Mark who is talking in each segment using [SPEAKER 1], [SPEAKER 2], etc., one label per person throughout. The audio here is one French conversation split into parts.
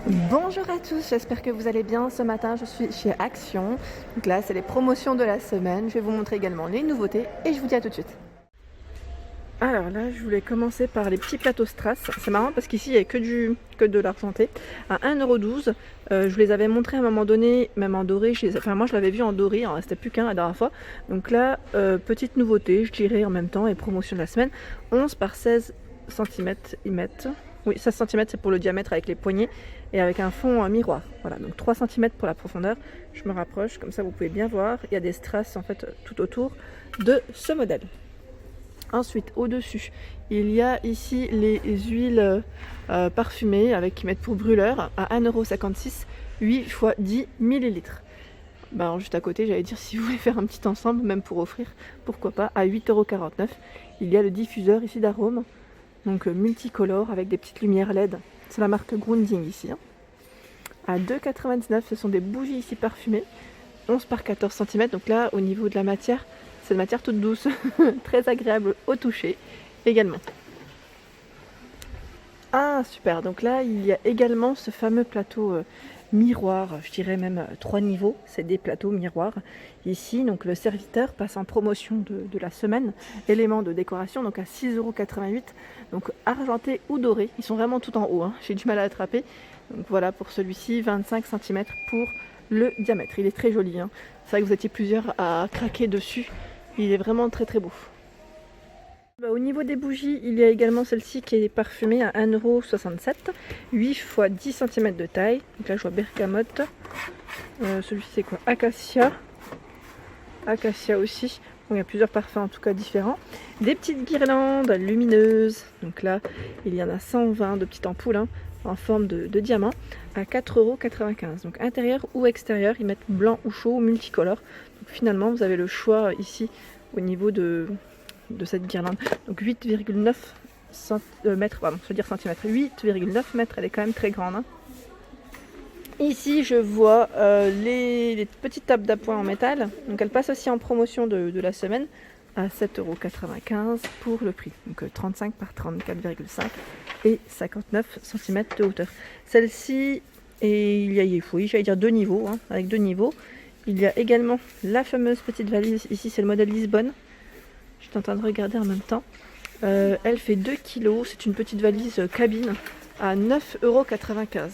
[SPEAKER 1] Bonjour à tous, j'espère que vous allez bien. Ce matin, je suis chez Action. Donc là, c'est les promotions de la semaine. Je vais vous montrer également les nouveautés et je vous dis à tout de suite. Alors là, je voulais commencer par les petits plateaux strass. C'est marrant parce qu'ici, il n'y a que de l'argenté à 1,12 €. Je vous les avais montrés à un moment donné, même en doré. Moi, je l'avais vu en doré, il en restait plus qu'un la dernière fois. Donc là, petite nouveauté, je dirais en même temps, et promotion de la semaine. 11 par 16 cm ils mettent. Oui, 16 cm c'est pour le diamètre avec les poignées et avec un fond miroir. Voilà, donc 3 cm pour la profondeur. Je me rapproche, comme ça vous pouvez bien voir. Il y a des strass en fait tout autour de ce modèle. Ensuite, au-dessus, il y a ici les huiles parfumées qui mettent pour brûleur à 1,56 €, 8 x 10 ml. Ben, juste à côté, j'allais dire si vous voulez faire un petit ensemble, même pour offrir, pourquoi pas, à 8,49 €. Il y a le diffuseur ici d'arômes, donc multicolore avec des petites lumières LED. C'est la marque Grounding ici. À 2,99 €, ce sont des bougies ici parfumées, 11 par 14 cm. Donc là, au niveau de la matière, c'est une matière toute douce, très agréable au toucher également. Ah super, donc là il y a également ce fameux plateau miroir, je dirais même 3 niveaux, c'est des plateaux miroirs. Ici, donc le serviteur passe en promotion de la semaine, élément de décoration, donc à 6,88 €, donc argenté ou doré, ils sont vraiment tout en haut, j'ai du mal à attraper. Donc voilà pour celui-ci, 25 cm pour le diamètre, il est très joli. C'est vrai que vous étiez plusieurs à craquer dessus, il est vraiment très très beau. Au niveau des bougies, il y a également celle-ci qui est parfumée à 1,67 €, 8 x 10 cm de taille. Donc là je vois bergamote. Celui-ci c'est quoi? Acacia. Acacia aussi. Bon, il y a plusieurs parfums en tout cas différents. Des petites guirlandes lumineuses. Donc là il y en a 120 de petites ampoules en forme de diamant à 4,95 €. Donc intérieur ou extérieur, ils mettent blanc ou chaud, multicolore. Donc finalement vous avez le choix ici au niveau de cette guirlande. Donc 8,9 mètres, pardon, je veux dire centimètres, 8,9 mètres, elle est quand même très grande. Ici je vois les petites tables d'appoint en métal, donc elles passent aussi en promotion de la semaine à 7,95 € pour le prix, donc 35 par 34,5 et 59 cm de hauteur. Celle-ci, et il y a, oui, j'allais dire deux niveaux, avec deux niveaux. Il y a également la fameuse petite valise, ici c'est le modèle Lisbonne. Je suis en train de regarder en même temps. Elle fait 2 kg. C'est une petite valise cabine à 9,95 €.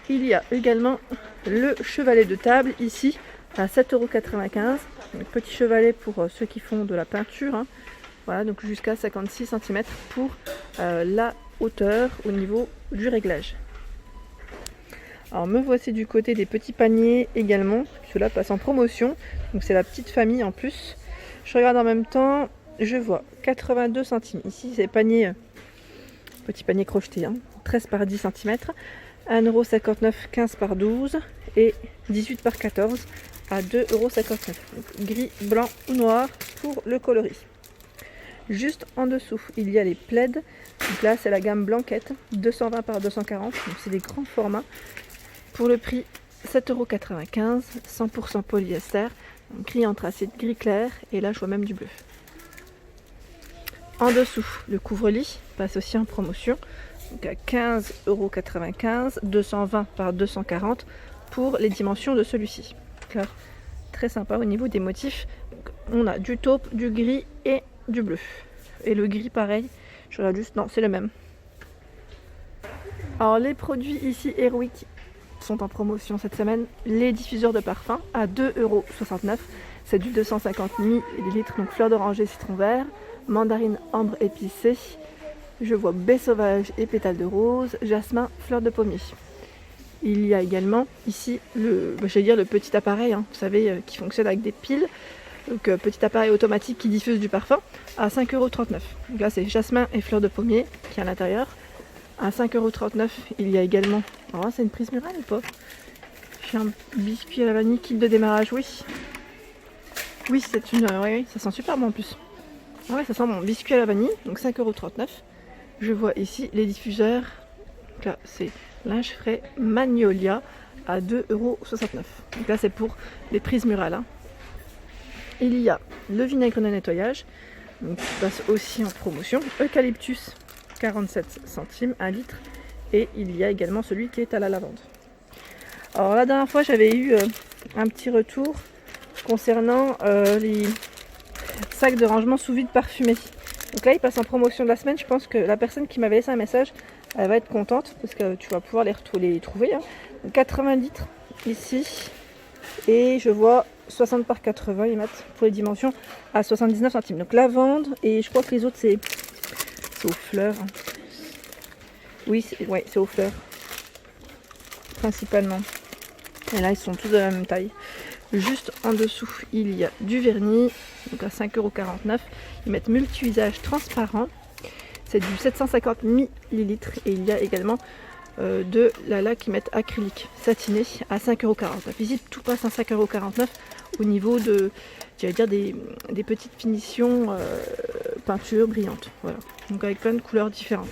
[SPEAKER 1] Il y a également le chevalet de table ici à 7,95 €. Un petit chevalet pour ceux qui font de la peinture. Voilà, donc jusqu'à 56 cm pour la hauteur au niveau du réglage. Alors me voici du côté des petits paniers également. Cela passe en promotion. Donc c'est la petite famille en plus. Je regarde en même temps, je vois 82 centimes. Ici, c'est panier, petit panier crocheté, 13 par 10 cm, 1,59 €, 15 par 12 et 18 par 14 à 2,59 €. Donc, gris, blanc ou noir pour le coloris. Juste en dessous, il y a les plaids. Donc là, c'est la gamme blanquette, 220 par 240. Donc c'est des grands formats. Pour le prix, 7,95 €, 100% polyester. Gris anthracite, gris clair, et là je vois même du bleu. En dessous, le couvre-lit passe aussi en promotion, donc à 15,95 €, 220 par 240 pour les dimensions de celui-ci. Très sympa au niveau des motifs. Donc, on a du taupe, du gris et du bleu. Et le gris pareil, je regarde juste, non c'est le même. Alors les produits ici Airwick sont en promotion cette semaine. Les diffuseurs de parfum à 2,69 €. C'est du 250 ml, donc fleur d'oranger, citron vert, mandarine, ambre épicée. Je vois baie sauvage et pétales de rose, jasmin, fleur de pommier. Il y a également ici le petit appareil, vous savez, qui fonctionne avec des piles. Donc petit appareil automatique qui diffuse du parfum à 5,39 €. Donc là c'est jasmin et fleur de pommier qui est à l'intérieur. À 5,39 €, il y a également... Oh, c'est une prise murale ou pas? J'ai un biscuit à la vanille, kit de démarrage, oui. Oui, c'est une... oui, ça sent super bon en plus. Ouais, ça sent mon biscuit à la vanille, donc 5,39 €. Je vois ici les diffuseurs. Donc là, c'est linge frais Magnolia à 2,69 €. Donc là, c'est pour les prises murales. Il y a le vinaigre de nettoyage, donc qui passe aussi en promotion. Eucalyptus, 47 centimes, 1 litre. Et il y a également celui qui est à la lavande. Alors la dernière fois j'avais eu un petit retour concernant les sacs de rangement sous vide parfumés. Donc là il passe en promotion de la semaine. Je pense que la personne qui m'avait laissé un message, elle va être contente parce que tu vas pouvoir les trouver. Hein. Donc 80 litres ici. Et je vois 60 par 80, ils mettent pour les dimensions à 79 centimes. Donc lavande, et je crois que les autres c'est aux fleurs. Oui, c'est aux fleurs. Principalement. Et là ils sont tous de la même taille. Juste en dessous il y a du vernis, donc à 5,49 €. Ils mettent multi-usage transparent. C'est du 750 ml et il y a également de la laque qui mettent acrylique satiné à 5,40 €. La visite tout passe à 5,49 € au niveau de, j'allais dire, des petites finitions peinture brillante. Voilà. Donc avec plein de couleurs différentes.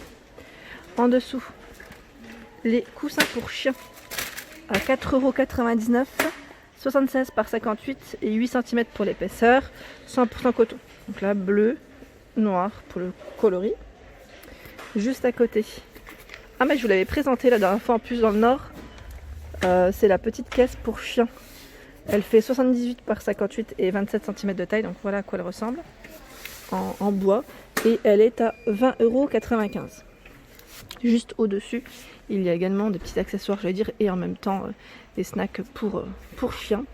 [SPEAKER 1] En dessous, les coussins pour chiens à 4,99 €, 76 par 58 et 8 cm pour l'épaisseur, 100% coton. Donc là, bleu, noir pour le coloris. Juste à côté. Ah mais je vous l'avais présenté la dernière fois en plus dans le nord. C'est la petite caisse pour chiens. Elle fait 78 par 58 et 27 cm de taille. Donc voilà à quoi elle ressemble. En bois. Et elle est à 20,95 €. Juste au-dessus, il y a également des petits accessoires, j'allais dire, et en même temps des snacks pour chiens.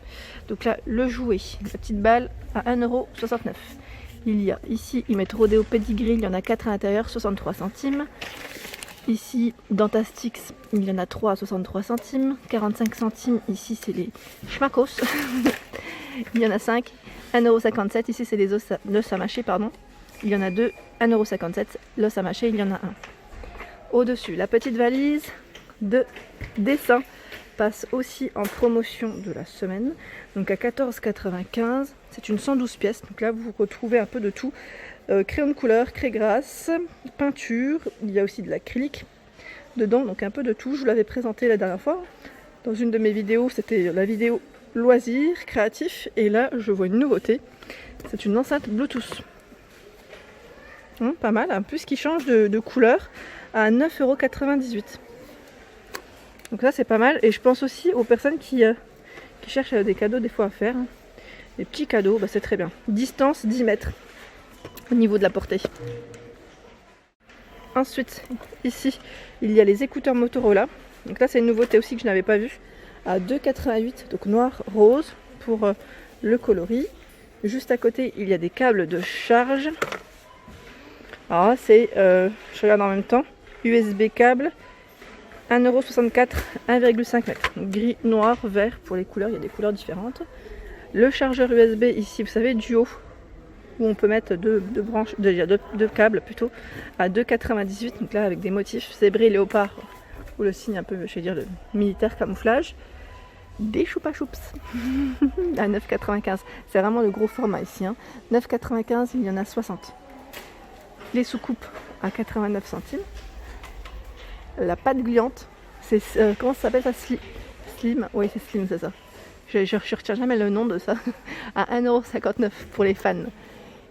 [SPEAKER 1] Donc là, le jouet, la petite balle à 1,69 €. Il y a ici, ils mettent Rodeo Pedigree, il y en a 4 à l'intérieur, 63 centimes. Ici, Dentastix, il y en a 3 à 63 centimes. 45 centimes, ici c'est les Schmackos. Il y en a 5, 1,57 €. Ici c'est les os à mâcher, pardon. Il y en a 2, 1,57 €. L'os à mâcher, il y en a un. Au-dessus, la petite valise de dessin passe aussi en promotion de la semaine. Donc à 14,95 €. C'est une 112 pièces. Donc là, vous retrouvez un peu de tout. Crayon de couleur, craie grasse, peinture. Il y a aussi de l'acrylique dedans. Donc un peu de tout. Je vous l'avais présenté la dernière fois. Dans une de mes vidéos, c'était la vidéo loisirs, créatifs. Et là, je vois une nouveauté. C'est une enceinte Bluetooth. Pas mal. En plus, qui change de couleur à 9,98 €. Donc ça c'est pas mal, et je pense aussi aux personnes qui cherchent des cadeaux des fois à faire. Des petits cadeaux, c'est très bien. Distance 10 mètres au niveau de la portée. Ensuite, ici, il y a les écouteurs Motorola. Donc là c'est une nouveauté aussi que je n'avais pas vue. À 2,88 €, donc noir, rose pour le coloris. Juste à côté, il y a des câbles de charge. Alors là c'est, je regarde en même temps, USB câble. 1,64 €, 1,5 m. Gris, noir, vert pour les couleurs, il y a des couleurs différentes. Le chargeur USB ici, vous savez, duo, où on peut mettre deux câbles plutôt, à 2,98 €. Donc là avec des motifs zébré, léopard, ou le signe un peu, je vais dire, le militaire camouflage. Des choupa choups à 9,95 €. C'est vraiment le gros format ici. 9,95 €, il y en a 60. Les soucoupes à 89 centimes. La pâte gluante, c'est comment ça s'appelle ça? Slim, oui c'est Slim, c'est ça. Je retiens jamais le nom de ça. À 1,59 € pour les fans.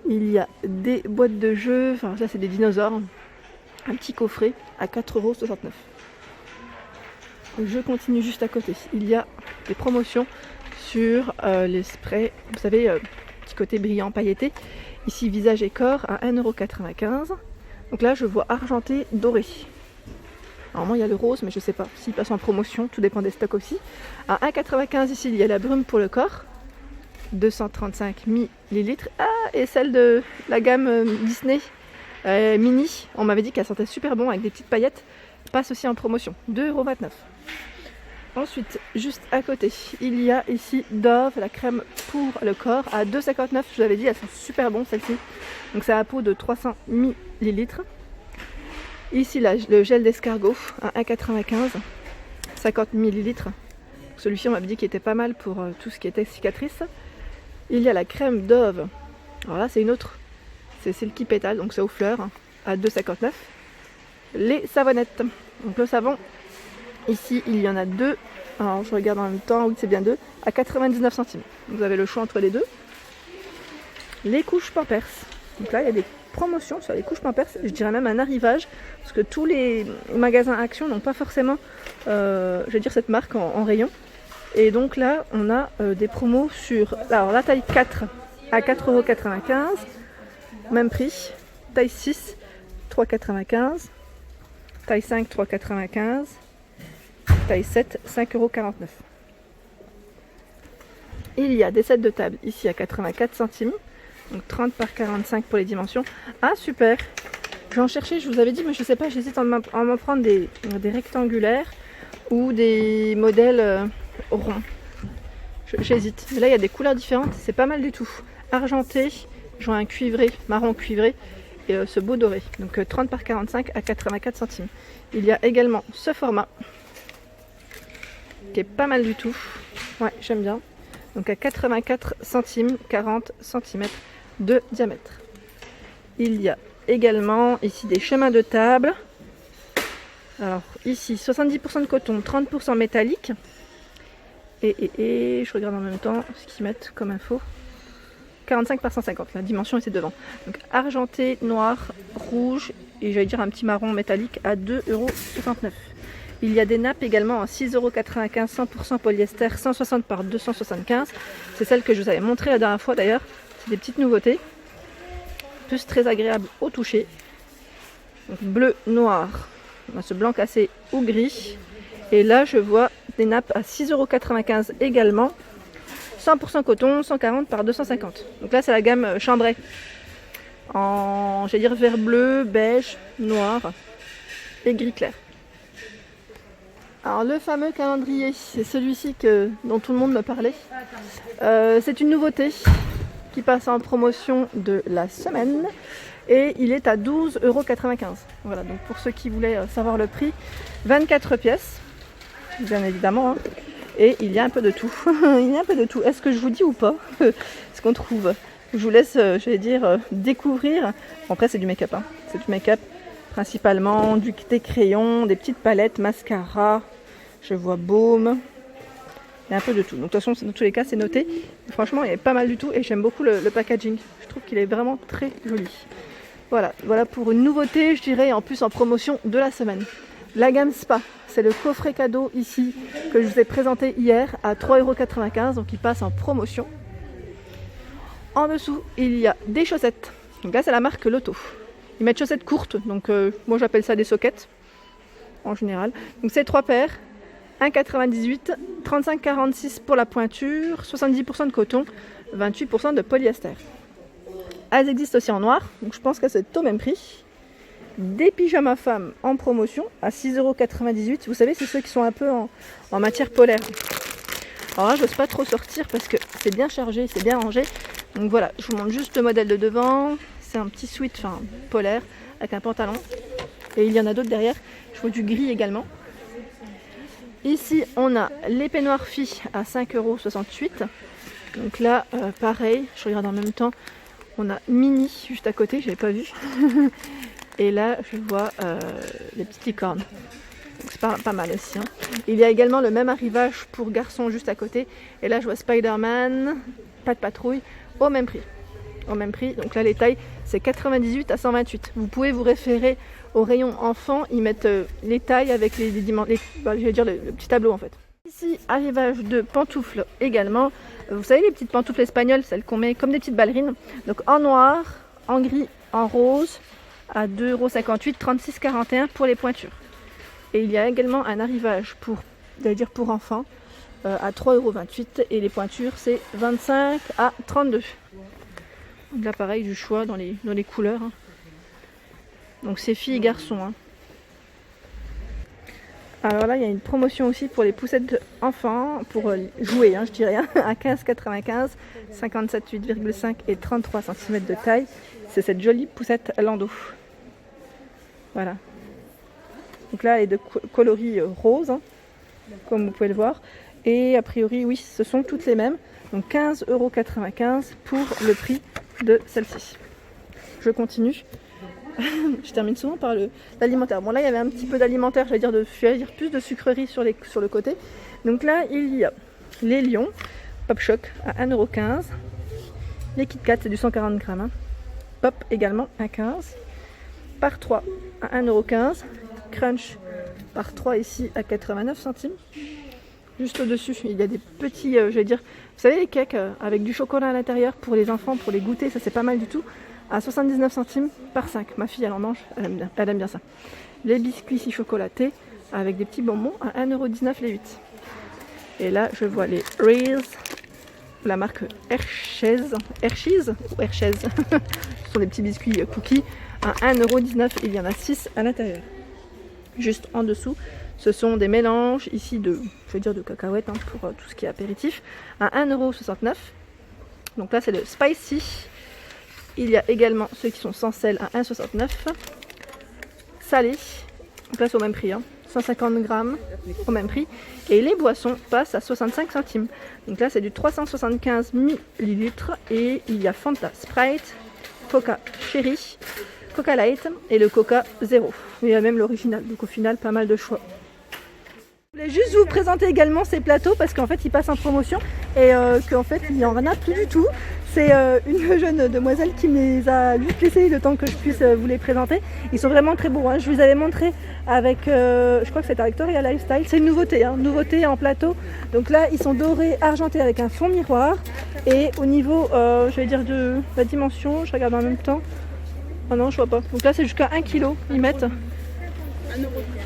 [SPEAKER 1] Il y a des boîtes de jeux, enfin ça c'est des dinosaures. Un petit coffret à 4,69 €. Je continue juste à côté. Il y a des promotions sur les sprays, vous savez, petit côté brillant pailleté. Ici visage et corps à 1,95 €. Donc là je vois argenté doré. Normalement il y a le rose, mais je sais pas s'il passe en promotion, tout dépend des stocks aussi. À 1,95 € ici il y a la brume pour le corps, 235 ml. Ah, et celle de la gamme Disney mini, on m'avait dit qu'elle sentait super bon avec des petites paillettes, passe aussi en promotion, 2,29 €. Ensuite, juste à côté, il y a ici Dove, la crème pour le corps, à 2,59 €. Je vous avais dit, elles sont super bonnes celles-ci. Donc c'est à peau de 300 ml. Ici, le gel d'escargot à 1,95 €, 50 ml. Celui-ci, on m'avait dit qu'il était pas mal pour tout ce qui était cicatrice. Il y a la crème Dove. Alors là, c'est une autre. C'est Silky Pétale, donc c'est aux fleurs, à 2,59 €. Les savonnettes. Donc le savon, ici, il y en a 2. Alors, je regarde en même temps. Oui, c'est bien 2. À 99 centimes. Vous avez le choix entre les deux. Les couches Pampers. Donc là, il y a des promotion sur les couches Pampers, je dirais même un arrivage, parce que tous les magasins Action n'ont pas forcément je veux dire cette marque en rayon. Et donc là on a des promos sur alors, la taille 4 à 4,95 €, même prix, taille 6 3,95 €, taille 5 3,95 €, taille 7 5,49 €. Il y a des sets de table ici à 84 centimes, donc 30 par 45 pour les dimensions. Ah super, j'en cherchais, je vous avais dit, mais je sais pas, j'hésite à m'en prendre des rectangulaires ou des modèles ronds. J'hésite, mais là il y a des couleurs différentes, c'est pas mal du tout. Argenté, joint cuivré, marron cuivré et ce beau doré. Donc 30 par 45 à 84 centimes. Il y a également ce format qui est pas mal du tout. Ouais, j'aime bien. Donc à 84 centimes, 40 cm de diamètre. Il y a également ici des chemins de table. Alors ici 70% de coton, 30% métallique. Et je regarde en même temps ce qu'ils mettent comme info. 45 par 150, la dimension était devant. Donc argenté, noir, rouge et j'allais dire un petit marron métallique à 2,69 €. Il y a des nappes également à 6,95 €, 100% polyester, 160 par 275. C'est celle que je vous avais montré la dernière fois d'ailleurs. C'est des petites nouveautés. Plus très agréable au toucher. Donc bleu, noir. On a ce blanc cassé ou gris. Et là je vois des nappes à 6,95 € également. 100% coton, 140 par 250. Donc là c'est la gamme Chambray. En, j'allais dire vert bleu, beige, noir et gris clair. Alors le fameux calendrier, c'est celui-ci dont tout le monde me parlait. C'est une nouveauté qui passe en promotion de la semaine et il est à 12,95 €. Voilà, donc pour ceux qui voulaient savoir le prix, 24 pièces, bien évidemment, hein, et il y a un peu de tout. Il y a un peu de tout. Est-ce que je vous dis ou pas ce qu'on trouve? Je vous laisse, j'allais dire, découvrir. Bon, après c'est du make-up, hein. C'est du make-up. Principalement des crayons, des petites palettes, mascara, je vois baume, il y a un peu de tout. Donc de toute façon, dans tous les cas, c'est noté. Franchement, il y a pas mal du tout et j'aime beaucoup le packaging. Je trouve qu'il est vraiment très joli. Voilà pour une nouveauté, je dirais, en plus en promotion de la semaine. La gamme Spa, c'est le coffret cadeau ici que je vous ai présenté hier à 3,95 €, donc il passe en promotion. En dessous, il y a des chaussettes. Donc là, c'est la marque Lotto. Ils mettent chaussettes courtes, donc moi j'appelle ça des soquettes en général. Donc c'est 3 paires, 1,98 €, 35,46 pour la pointure, 70% de coton, 28% de polyester. Elles existent aussi en noir, donc je pense que c'est au même prix. Des pyjamas femmes en promotion à 6,98 €. Vous savez, c'est ceux qui sont un peu en matière polaire. Alors là, je n'ose pas trop sortir parce que c'est bien chargé, c'est bien rangé. Donc voilà, je vous montre juste le modèle de devant. C'est un petit sweat polaire avec un pantalon. Et il y en a d'autres derrière. Je vois du gris également. Ici, on a les peignoirs filles à 5,68 €. Donc là, pareil, je regarde en même temps. On a mini juste à côté, je n'avais pas vu. Et là, je vois les petites licornes. Donc c'est pas mal aussi. Hein. Il y a également le même arrivage pour garçons juste à côté. Et là, je vois Spider-Man, pas de patrouille, au même prix. Au même prix, donc là les tailles c'est 98 à 128. Vous pouvez vous référer au rayon enfant, ils mettent les tailles avec je vais dire le petit tableau en fait. Ici, arrivage de pantoufles également. Vous savez les petites pantoufles espagnoles, celles qu'on met comme des petites ballerines. Donc en noir, en gris, en rose, à 2,58 €, 36,41 € pour les pointures. Et il y a également un arrivage pour enfants à 3,28 € et les pointures c'est 25 à 32 €. Là pareil, du choix dans les couleurs. Hein. Donc c'est filles et garçons. Hein. Alors là, il y a une promotion aussi pour les poussettes enfants, pour jouer, hein, je dirais, hein, à 15,95 €, 57,8,5 et 33 cm de taille. C'est cette jolie poussette Lando. Voilà. Donc là, elle est de coloris rose, hein, comme vous pouvez le voir. Et a priori, oui, ce sont toutes les mêmes. Donc 15,95 € pour le prix de celle-ci. Je continue. Je termine souvent par l'alimentaire. Bon là il y avait un petit peu d'alimentaire, j'allais dire plus de sucreries sur le côté. Donc là il y a les Lions Pop Choc à 1,15 €. Les Kit Kat c'est du 140 grammes. Hein. Pop également à 15. Par 3 à 1,15 €. Crunch par 3 ici à 89 centimes. Juste au-dessus, il y a des petits, je vais dire, vous savez les cakes avec du chocolat à l'intérieur pour les enfants, pour les goûter, ça c'est pas mal du tout. À 79 centimes par 5. Ma fille elle en mange, elle aime bien ça. Les biscuits ici chocolatés avec des petits bonbons à 1,19 € les 8. Et là je vois les Reese, la marque Hershey's, ce sont des petits biscuits cookies à 1,19 €, il y en a 6 à l'intérieur. Juste en dessous, ce sont des mélanges ici de, je veux dire de cacahuètes pour tout ce qui est apéritif, à 1,69 €. Donc là c'est le spicy. Il y a également ceux qui sont sans sel à 1,69 €. Salé, on place au même prix, 150 grammes au même prix. Et les boissons passent à 65 centimes. Donc là c'est du 375 millilitres et il y a Fanta, Sprite, Coca Cherry, Coca Light et le Coca Zéro. Il y a même l'original, donc au final pas mal de choix. Je voulais juste vous présenter également ces plateaux parce qu'en fait ils passent en promotion et qu'en fait il n'y en a plus du tout. C'est une jeune demoiselle qui me les a juste laissés le temps que je puisse vous les présenter. Ils sont vraiment très beaux. Je vous avais montré avec, je crois que c'était avec Victoria Lifestyle. C'est une nouveauté, nouveauté en plateau. Donc là ils sont dorés, argentés avec un fond miroir. Et au niveau, je vais dire de la dimension, je regarde en même temps. Oh non, je vois pas. Donc là c'est jusqu'à 1 kg. Ils mettent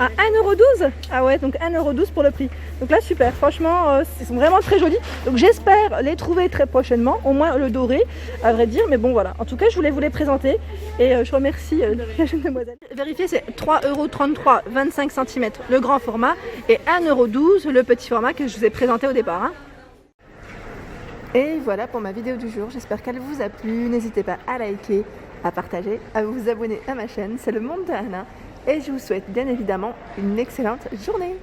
[SPEAKER 1] à 1,12 €. Ah ouais, donc 1,12 € pour le prix. Donc là super, franchement ils sont vraiment très jolis. Donc j'espère les trouver très prochainement, au moins le doré à vrai dire. Mais bon voilà, en tout cas je voulais vous les présenter. Et je remercie la jeune demoiselle. Vérifiez, c'est 3,33 €, 25 cm le grand format et 1,12 € le petit format que je vous ai présenté au départ. Et voilà pour ma vidéo du jour, j'espère qu'elle vous a plu. N'hésitez pas à liker, à partager, à vous abonner à ma chaîne, c'est le monde de Anna. Et je vous souhaite bien évidemment une excellente journée.